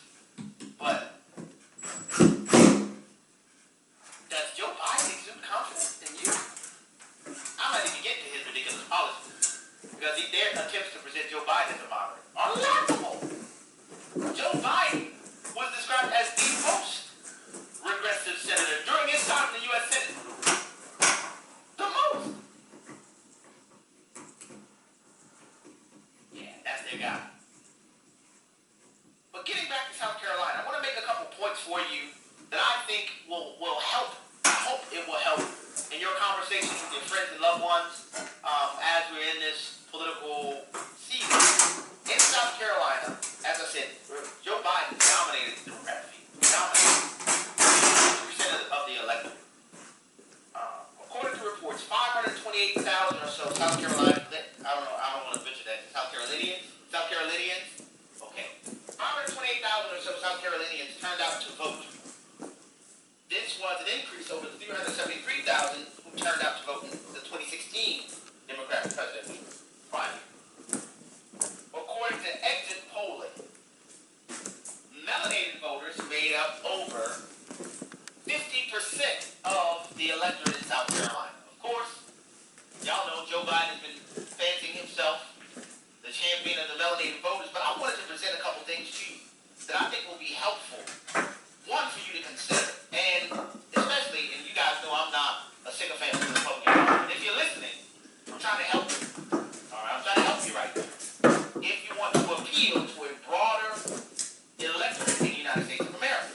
But for you that I think will help. I hope it will help in your conversations with your friends and loved ones as we're in this political season. In South Carolina, as I said, Joe Biden dominated the Democratic field. Dominated 50% of the electorate. According to reports, 528,000 or so South Carolina, I don't want to venture that. South Carolinians? Okay. 528,000 or so South Carolinians turned out to vote. This was an increase over the 373,000 who turned out to vote in the 2016 Democratic presidential primary. According to exit polling, melanated voters made up over 50% of the electorate in South Carolina. Of course, y'all know Joe Biden has been fancying himself the champion of the melanated voters, but I wanted to present a couple things to you that I think will be helpful. One, for you to consider, and especially, and you guys know I'm not a sycophant of the Republican Party, but if you're listening, I'm trying to help you. All right, I'm trying to help you right now. If you want to appeal to a broader electorate in the United States of America,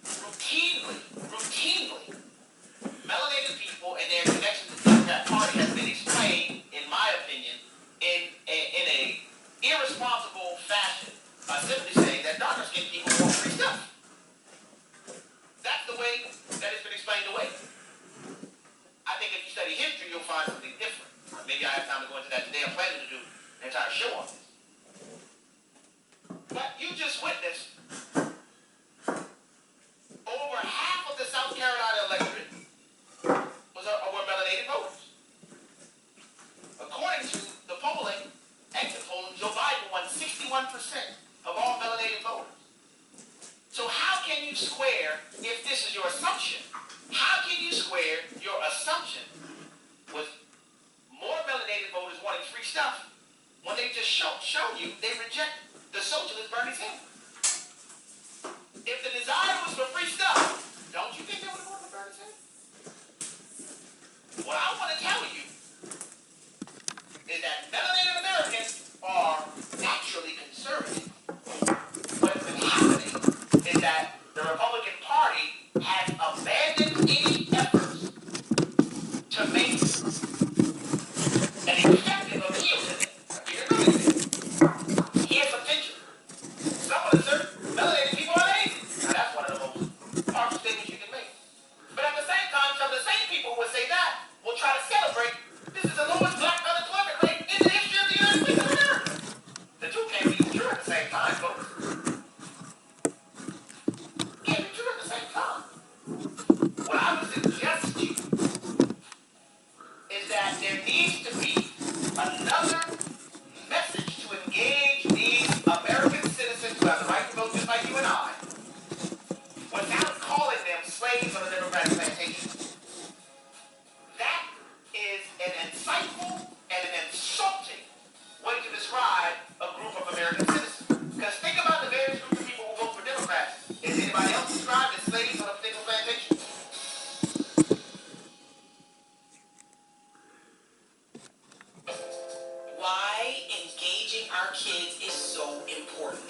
routinely, melanated people and their connections to the Democrat Party has been explained, in my opinion, in a irresponsible fashion by simply saying that darker-skinned people want free stuff. That's the way that it's been explained away. I think if you study history, you'll find something different. Maybe I have time to go into that today. I'm planning to do an entire show on this. But you just witnessed over half of the South Carolina electorate were melanated voters. According to the polling, exit polling, Joe Biden won 61% of all melanated voters. So how can you square, if this is your assumption, how can you square your assumption with more melanated voters wanting free stuff when they just show you they reject the socialist Bernie Sanders? If the desire was for free stuff, don't you think they would have voted for Bernie Sanders? What I want to tell you is that melanated Americans are naturally conservative. What's been happening is that the Republican Party has abandoned any efforts to make an effective appeal to them. Here's some tension. Some of the melanated people are lazy. Now that's one of the most powerful statements you can make. But at the same time, some of the same people who would say that will try to celebrate this is the lowest black unemployment rate in the history of the United States of America. The two can't be true at the same time, folks. Can't be true at the same time. What I would suggest to you is that there needs to be another message to engage these American citizens who have the right to vote just like you and I, without calling them slaves on the Democratic plantation. That is an insightful and an insulting way to describe a group of American citizens. Because think about the various groups of people who vote for Democrats. Is anybody else described as slaves on a particular plantation? Why engaging our kids is so important.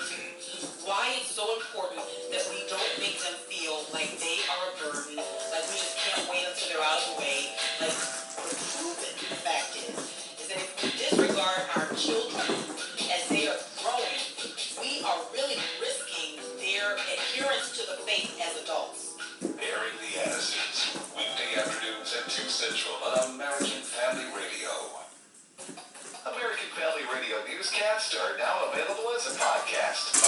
Why it's so important that we don't make them feel like they are a burden, like we just can't wait until they're out of the way. Like the proven fact is that if we disregard our children as they are growing, we are really risking their adherence to the faith as adults. Airing the Addisons, weekday afternoons at 2 Central on American Family Radio. American Family Radio newscasts are now available as a podcast.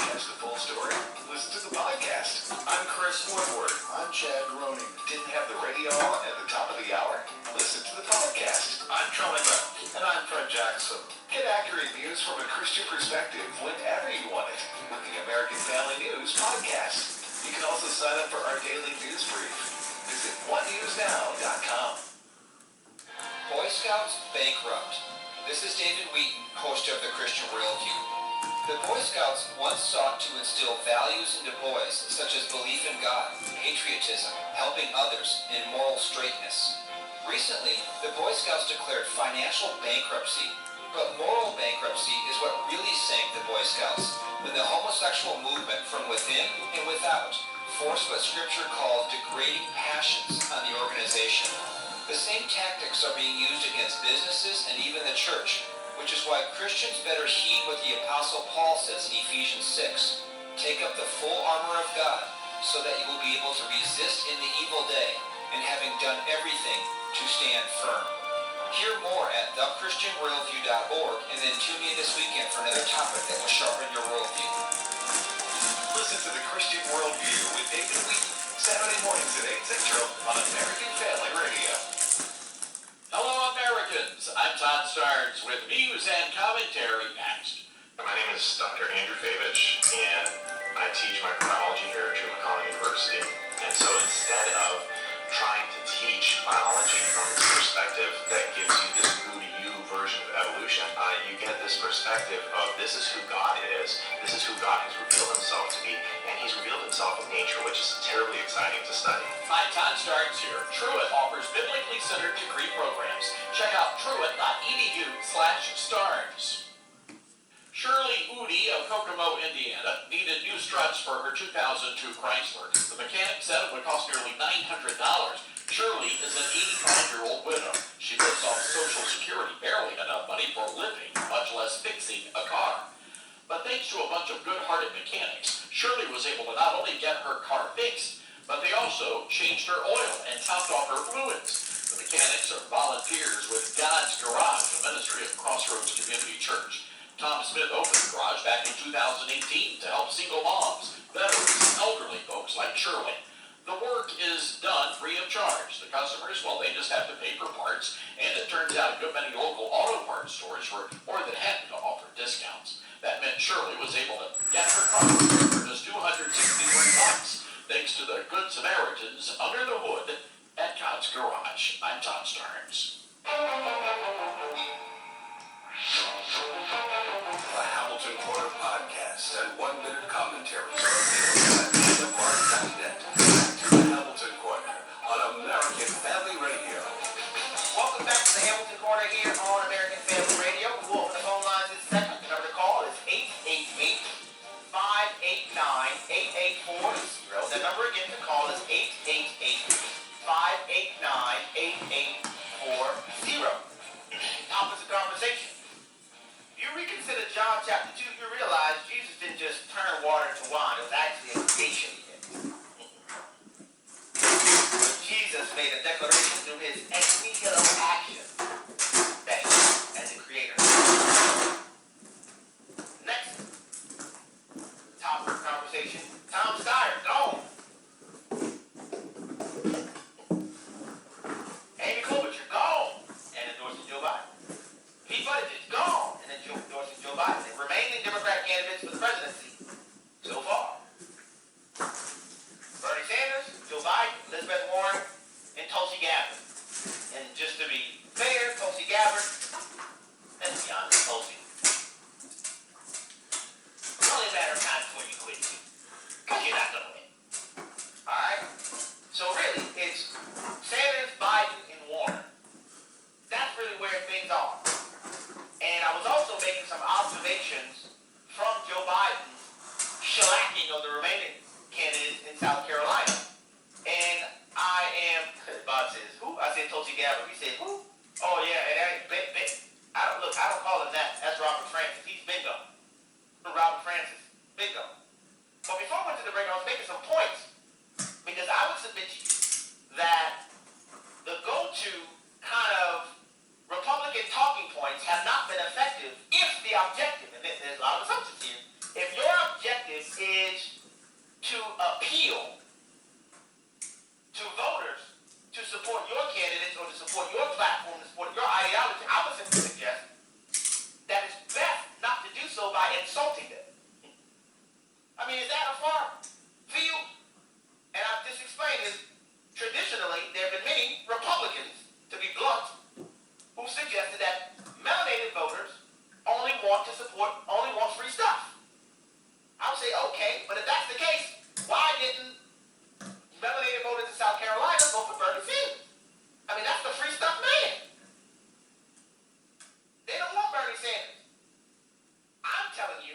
Catch the full story? Listen to the podcast. I'm Chris Woodward. I'm Chad Groening. Didn't have the radio on at the top of the hour? Listen to the podcast. I'm Charlie Brown. And I'm Fred Jackson. Get accurate news from a Christian perspective whenever you want it with the American Family News podcast. You can also sign up for our daily news brief. Visit onenewsnow.com. Boy Scouts bankrupt. This is David Wheaton, host of the Christian Worldview. The Boy Scouts once sought to instill values into boys such as belief in God, patriotism, helping others, and moral straightness. Recently, the Boy Scouts declared financial bankruptcy, but moral bankruptcy is what really sank the Boy Scouts, when the homosexual movement from within and without forced what Scripture calls degrading passions on the organization. The same tactics are being used against businesses and even the church, which is why Christians better heed what the Apostle Paul says in Ephesians 6. Take up the full armor of God, so that you will be able to resist in the evil day, and having done everything, to stand firm. Hear more at thechristianworldview.org, and then tune in this weekend for another topic that will sharpen your worldview. Listen to The Christian Worldview with David Wheaton, Saturday mornings at 8 Central on American Family Radio. Hello, Americans. I'm Todd Starnes with news and commentary next. My name is Dr. Andrew Favich, and I teach microbiology here at Chumakana University. And so instead of trying to teach biology from this perspective that gives you this who-to-you version of evolution, you get this perspective of this is who God is, this is who God has revealed himself to be, and he's revealed himself in nature, which is terribly exciting to study. Hi, Todd Starnes here. Truett offers biblically centered degree programs. Check out truett.edu/Starnes. Shirley Udi of Kokomo, Indiana, needed new struts for her 2002 Chrysler. The mechanic said it would cost nearly $900. Shirley is an 85-year-old widow. She lives off Social Security, barely enough money for living, much less fixing a car. But thanks to a bunch of good-hearted mechanics, Shirley was able to not only get her car fixed, but they also changed her oil and topped off her fluids. The mechanics are volunteers with God's Garage, a ministry of Crossroads Community Church. Tom Smith opened the garage back in 2018 to help single moms, veterans, elderly folks like Shirley. The work is done free of charge. The customers, well, they just have to pay for parts, and it turns out a good many local auto parts stores were more than happy to offer discounts. That meant Shirley was able to get her car repaired for just $263, thanks to the Good Samaritans under the hood at God's Garage. I'm Todd Starnes. The Hamilton Corner Podcast and 1-minute commentaries are available at thethemark.net. To the Hamilton Corner on American Family Radio. Welcome back to the Hamilton Corner here on American Family Radio. We will open the phone lines this segment. The number to call is 888-589-8840. The number again to call is 888-589-8840. Topics of conversation. If you reconsider John chapter 2, you realize Jesus didn't just turn water into wine. It was actually a creation event. Jesus made a declaration through his ex nihilo action that he, as a creator. Next topic of conversation, Tom Steyer, gone. Amy Klobuchar, gone, and endorsing Joe Biden. Pete Buttigieg, gone, and endorsing Joe Biden. The remaining Democrat candidates for the presidency so far: Bernie Sanders, Joe Biden, Elizabeth Warren, and Tulsi Gabbard. And just to be fair, Tulsi Gabbard, let's be honest, Tulsi, it's only a matter of time before you quit, because you're not going to win. Alright? So really, it's Sanders, Biden, and Warren. That's really where things are. And I was also making some observations from Joe Biden's shellacking of the remaining candidates in South Carolina. And I am, Bob says, who? I said Tulsi Gabbard. He said, who? Oh yeah, and I don't call him that. That's Robert Francis. He's bingo. Robert Francis. Bingo. But before I went to the break, I was making some points. Because I would submit to you that the go-to kind of Republican talking points have not been effective if the objective, and there's a lot of assumptions here, if your objective is to appeal to voters to support your candidates or to support your platform, to support your ideology, I would simply suggest that it's best not to do so by insulting them. I mean, is that a far field? And I've just explained this. Traditionally, there have been many Republicans, to be blunt, who suggested that melanated voters only want free stuff. I would say, okay, but if that's the case, why didn't melanated voters in South Carolina vote for Bernie Sanders? I mean, that's the free stuff man. They don't want Bernie Sanders. I'm telling you,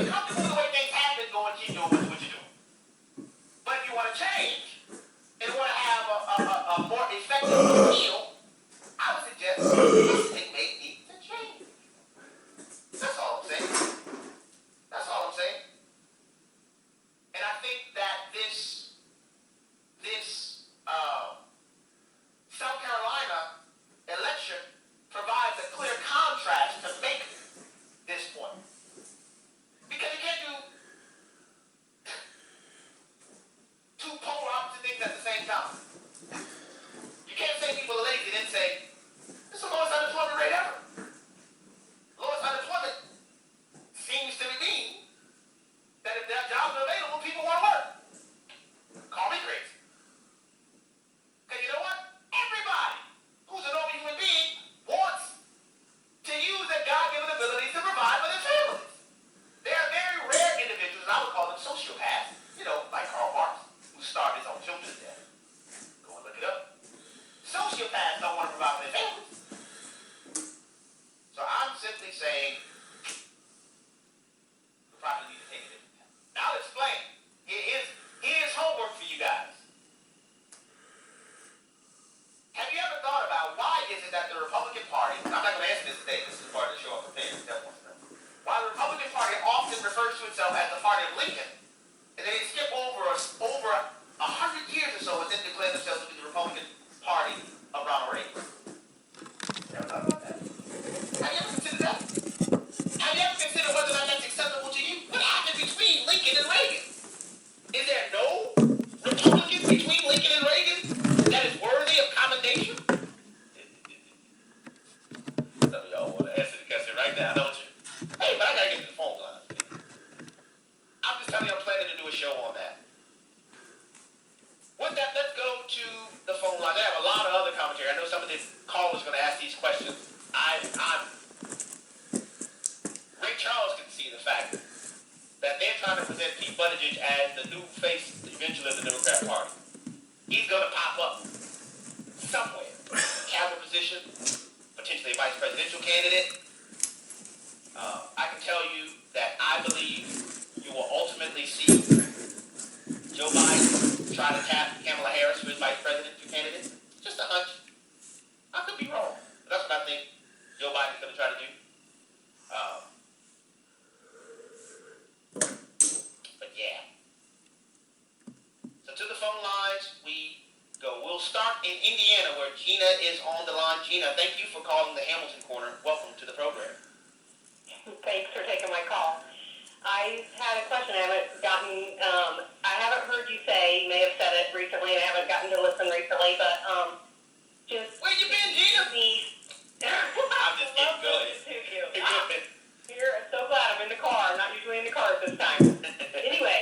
you're comfortable with the way things have been going, keep doing what you're doing. But if you want to change and want to have a more effective appeal, I would suggest something may need to change. That's all I'm saying. That's all I'm saying. And I think that this South Carolina election provides a clear contrast to make this point. Because you can't do two polar opposite things at the same time. You can't say people are lazy and then say, this is the lowest unemployment rate ever. Lowest unemployment seems to mean that if there are jobs are available, people want to work. Call me crazy. Because you know what? Everybody who's a normal human being wants to use their God-given abilities to provide for their families. There are very rare individuals, and I would call them sociopaths, like Karl Marx, who starved his own children to death. Go and look it up. Sociopaths don't want to provide for their families. So I'm simply saying we probably need to take it. Now I'll explain. Here's homework for you guys. Have you ever thought about why is it that the Republican Party, I'm not going to answer this today, this is part of the show I'm prepared to tell you, why the Republican Party often refers to itself as the party of Lincoln, and then they skip over 100 years or so and then declare themselves to be the Republican Party of Ronald Reagan? You ever thought about that? Have you ever considered that? Have you ever considered whether or not that's acceptable to you? What happened between Lincoln and Reagan? Is there no Republican between Lincoln and Reagan that is worthy of commendation? Some of y'all want to answer the question right now, don't you? Hey, but I gotta get to the phone line. I'm just telling you I'm planning to do a show on that. With that, let's go to the phone line. They have a lot of other commentary. I know some of the callers are going to ask these questions. Ray Charles can see the fact that they're trying to present Pete Buttigieg as the new face eventually of the Democrat Party. He's going to pop up somewhere. Cabinet position, potentially a vice presidential candidate. I can tell you that I believe you will ultimately see Joe Biden try to tap Kamala Harris for his vice presidential candidate. Just a hunch. I could be wrong, but that's what I think Joe Biden's going to try to do. But yeah. So to the phone lines we go. We'll start in Indiana where Gina is on the line. Gina, thank you for calling the Hamilton Corner. Welcome to the program. Thanks for taking my call. I had a question I haven't heard you say, you may have said it recently, and I haven't gotten to listen recently, but just... Where you been, Gina? I'm just kidding, go ahead. You're so glad I'm in the car. I'm not usually in the car this time. Anyway,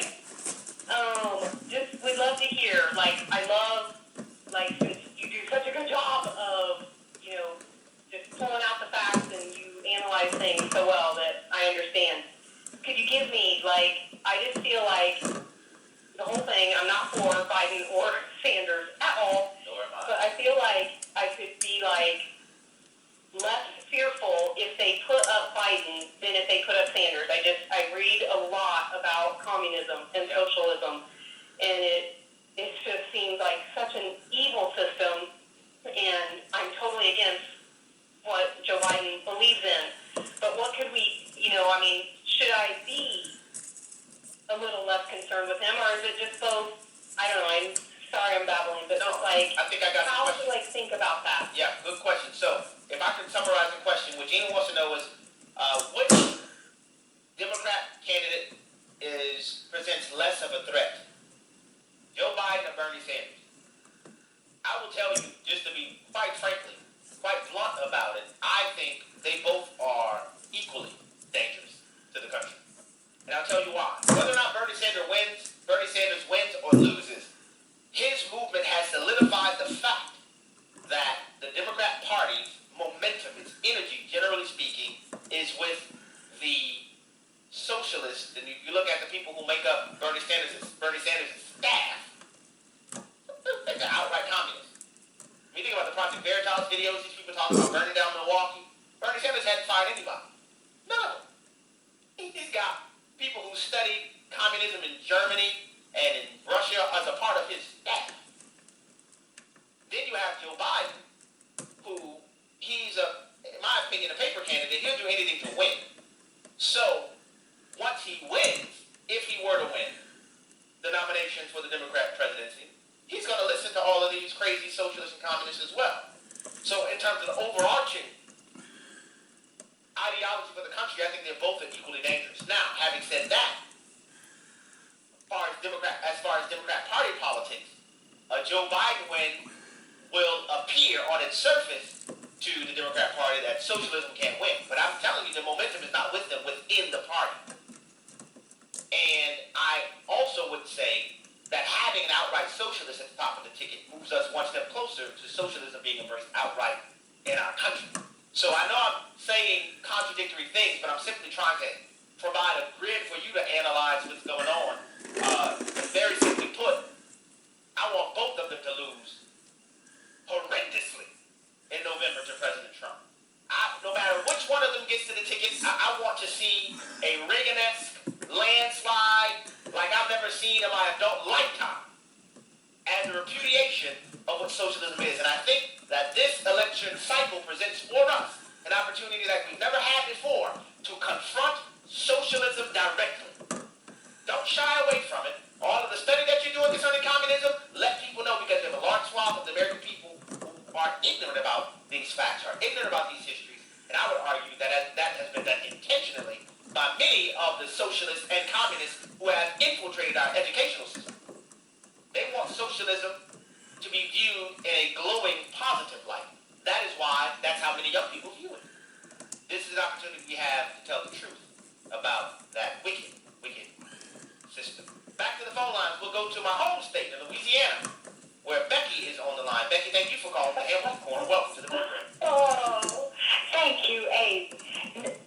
we'd love to hear, I love, since you do such a good job of, just pulling out the facts and you analyze things so well that I understand. Could you give me, I just feel like the whole thing, I'm not for Biden or Sanders at all, but I feel like I could be, less fearful if they put up Biden than if they put up Sanders. I read a lot about communism and socialism, and it just seems like such an evil system, and I'm totally against what Joe Biden believes in. But what could we, should I be a little less concerned with him, or is it just both? I don't know, I'm sorry I'm babbling, but I think I got how the to question. think about that? Yeah, good question. So, if I can summarize the question, what Gina wants to know is, which Democrat candidate presents less of a threat? Joe Biden or Bernie Sanders? I will tell you, just to be quite blunt about it, I think they both are equally dangerous to the country. And I'll tell you why. Whether or not Bernie Sanders wins or loses, his movement has solidified the fact that the Democrat Party's momentum, its energy, generally speaking, is with the socialists. And you look at the people who make up Bernie Sanders' staff, they're outright communists. When you think about the Project Veritas videos, these people talking about burning down Milwaukee, Bernie Sanders hadn't fired anybody. None of them. He's got people communism in Germany and in Russia as a part of his staff. Then you have Joe Biden, who he's in my opinion, a paper candidate. He'll do anything to win. So once he wins, if he were to win the nominations for the Democrat presidency, he's going to listen to all of these crazy socialists and communists as well. So in terms of the overarching ideology for the country, I think they're both equally dangerous. Now, having said that, as far as Democrat Party politics, a Joe Biden win will appear on its surface to the Democrat Party that socialism can't win. But I'm telling you, the momentum is not with them within the party. And I also would say that having an outright socialist at the top of the ticket moves us one step closer to socialism being embraced outright in our country. So I know I'm saying contradictory things, but I'm simply trying to provide a grid for you to analyze what's going on. Very simply put, I want both of them to lose horrendously in November to President Trump. No matter which one of them gets to the ticket, I want to see a Reagan-esque landslide like I've never seen in my adult lifetime as a repudiation of what socialism is. And I think that this election cycle presents for us an opportunity that we've never had before to confront socialism directly. Don't shy away from it. All of the study that you're doing concerning communism, let people know, because there's a large swath of the American people who are ignorant about these facts, are ignorant about these histories. And I would argue that that has been done intentionally by many of the socialists and communists who have infiltrated our educational system. They want socialism to be viewed in a glowing, positive light. That is why that's how many young people view it. This is an opportunity we have to tell the truth about that wicked, wicked system. Back to the phone lines. We'll go to my home state of Louisiana, where Becky is on the line. Becky, thank you for calling the Hamilton Corner. Welcome to the program. Oh, thank you, Abe.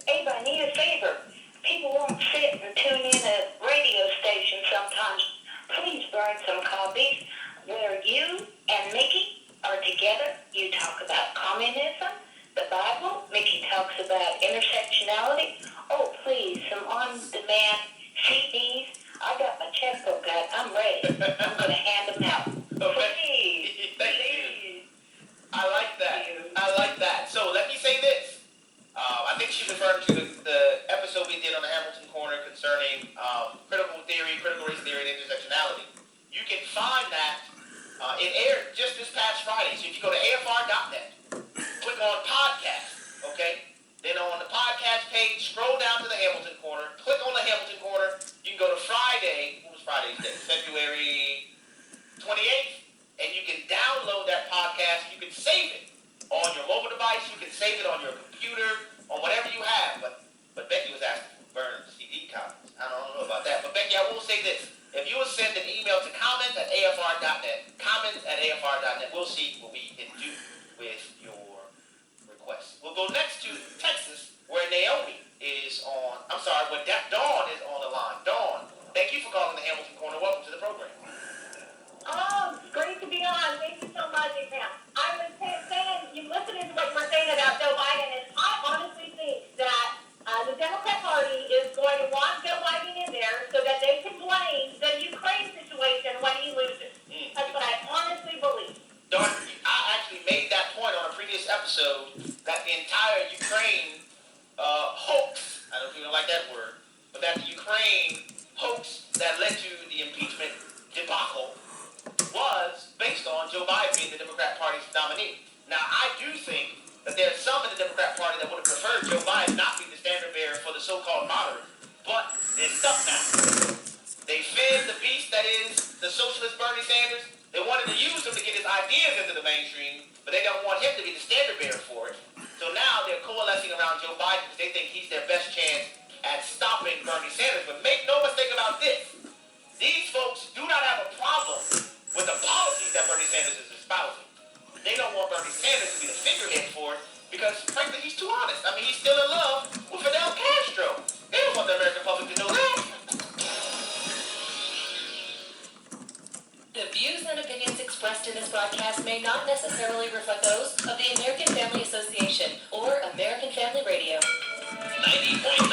Abe, I need a favor. People won't sit and tune in a radio station sometimes. Please burn some copies where you and Mickey are together. You talk about communism, the Bible. Mickey talks about intersectionality. Oh, please, some on-demand CDs. I got my checkbook out. I'm ready. I'm going to hand them out. Please. Thank you. I like that. I like that. So let me say this. I think she's referring to the episode we did on the Hamilton Corner concerning critical race theory, and intersectionality. You can find that it aired just this past Friday. So if you go to afr.net, click on podcast, okay? Then on the podcast page, scroll down to the Hamilton Corner, click on the Hamilton Corner. You can go to Friday. What was Friday's date? February 28th. And you can download that podcast. You can save it on your mobile device. You can save it on your computer, on whatever you have. But Becky was asking for burned CD copies. I don't know about that. But Becky, I will say this. If you would send an email to comments@afr.net, comments@afr.net, we'll see what we can do with your request. We'll go next to Texas, where Naomi is on. I'm sorry, where Dawn is on the line. Dawn, thank you for calling the Hamilton Corner. Welcome to the program. Oh, it's great to be on. Thank you so much, Sam. I was saying, you listening to what you were saying about Joe Biden, and I honestly think that the Democrat Party is going to want Joe Biden in there so that they can blame the Ukraine situation when he loses. That's what I honestly believe. Dawn, I actually made that point on a previous episode, that the entire Ukraine hoax, I don't know if you don't like that word, but that the Ukraine hoax that led to the impeachment debacle was based on Joe Biden being the Democrat Party's nominee. Now, I do think that there's some in the Democrat Party that would have preferred Joe Biden not be the standard bearer for the so-called moderates, but they're stuck now. They fed the beast that is the socialist Bernie Sanders. They wanted to use him to get his ideas into the mainstream, but they don't want him to be the standard bearer for it. So now they're coalescing around Joe Biden because they think he's their best chance at stopping Bernie Sanders. But make no mistake about this. These folks do not have a problem with the policies that Bernie Sanders is espousing. They don't want Bernie Sanders to be the figurehead for it because, frankly, he's too honest. I mean, he's still in love with Fidel Castro. They don't want the American public to know that. The views and opinions expressed in this broadcast may not necessarily reflect those of the American Family Association or American Family Radio. 90.9